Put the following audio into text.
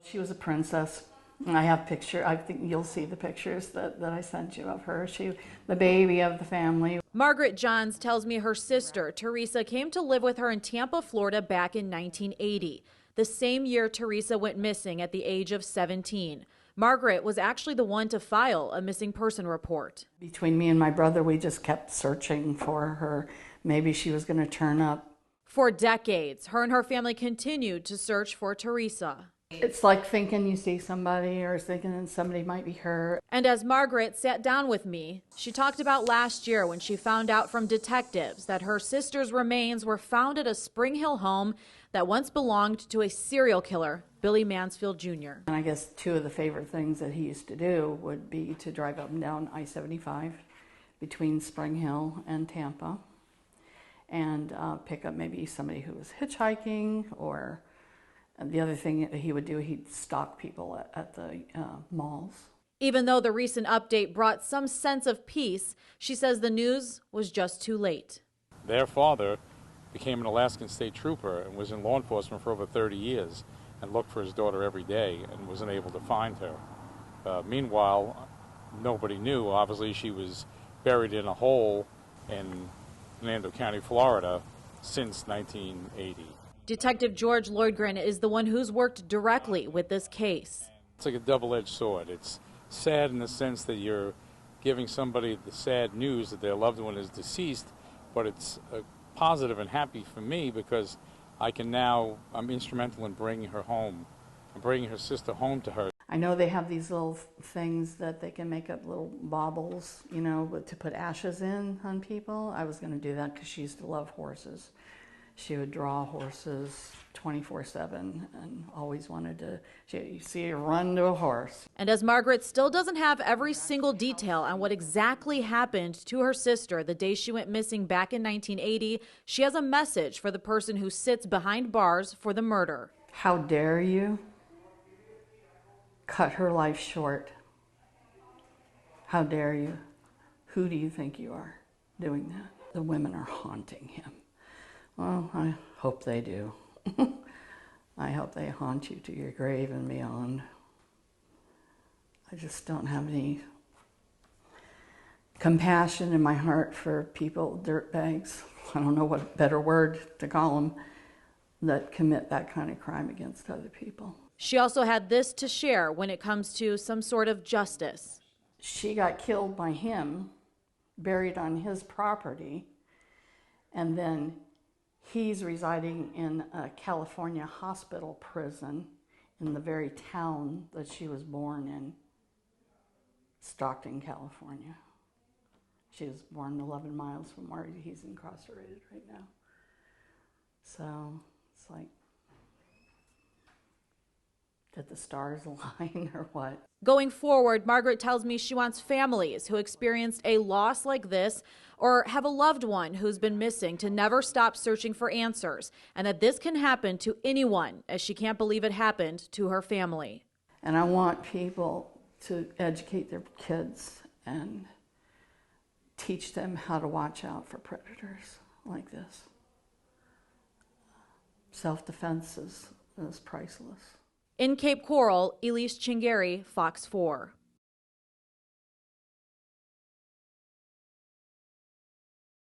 She was a princess. I have picture. I think you'll see the pictures that I sent you of her. She, the baby of the family. Margaret Johns tells me her sister, Teresa, came to live with her in Tampa, Florida back in 1980, the same year Teresa went missing at the age of 17. Margaret was actually the one to file a missing person report. Between me and my brother, we just kept searching for her. Maybe she was going to turn up. For decades, her and her family continued to search for Teresa. It's like thinking you see somebody or thinking somebody might be her. And as Margaret sat down with me, she talked about last year when she found out from detectives that her sister's remains were found at a Spring Hill home that once belonged to a serial killer, Billy Mansfield Jr. And I guess two of the favorite things that he used to do would be to drive up and down I-75 between Spring Hill and Tampa and pick up maybe somebody who was hitchhiking, or the other thing that he would do, he'd stalk people at the malls. Even though the recent update brought some sense of peace, she says the news was just too late. Their father became an Alaskan state trooper and was in law enforcement for over 30 years and looked for his daughter every day and wasn't able to find her. Meanwhile, nobody knew. Obviously, she was buried in a hole in Hernando County, Florida, since 1980. Detective George Lloydgren is the one who's worked directly with this case. It's like a double-edged sword. It's sad in the sense that you're giving somebody the sad news that their loved one is deceased, but it's positive and happy for me because I'm instrumental in bringing her home, and bringing her sister home to her. I know they have these little things that they can make up little baubles, you know, to put ashes in on people. I was going to do that because she used to love horses. She would draw horses 24/7 and always wanted to, you see her run to a horse. And as Margaret still doesn't have every single detail on what exactly happened to her sister the day she went missing back in 1980, she has a message for the person who sits behind bars for the murder. How dare you cut her life short? How dare you? Who do you think you are doing that? The women are haunting him. Well, I hope they do. I hope they haunt you to your grave and beyond. I just don't have any compassion in my heart for people, dirtbags, I don't know what better word to call them, that commit that kind of crime against other people. She also had this to share when it comes to some sort of justice. She got killed by him, buried on his property, and then he's residing in a California hospital prison in the very town that she was born in, Stockton, California. She was born 11 miles from where he's incarcerated right now. So it's like, did the stars align or what? Going forward, Margaret tells me she wants families who experienced a loss like this or have a loved one who's been missing to never stop searching for answers, and that this can happen to anyone, as she can't believe it happened to her family. And I want people to educate their kids and teach them how to watch out for predators like this. Self-defense is priceless. In Cape Coral, Elise Chingari, Fox 4.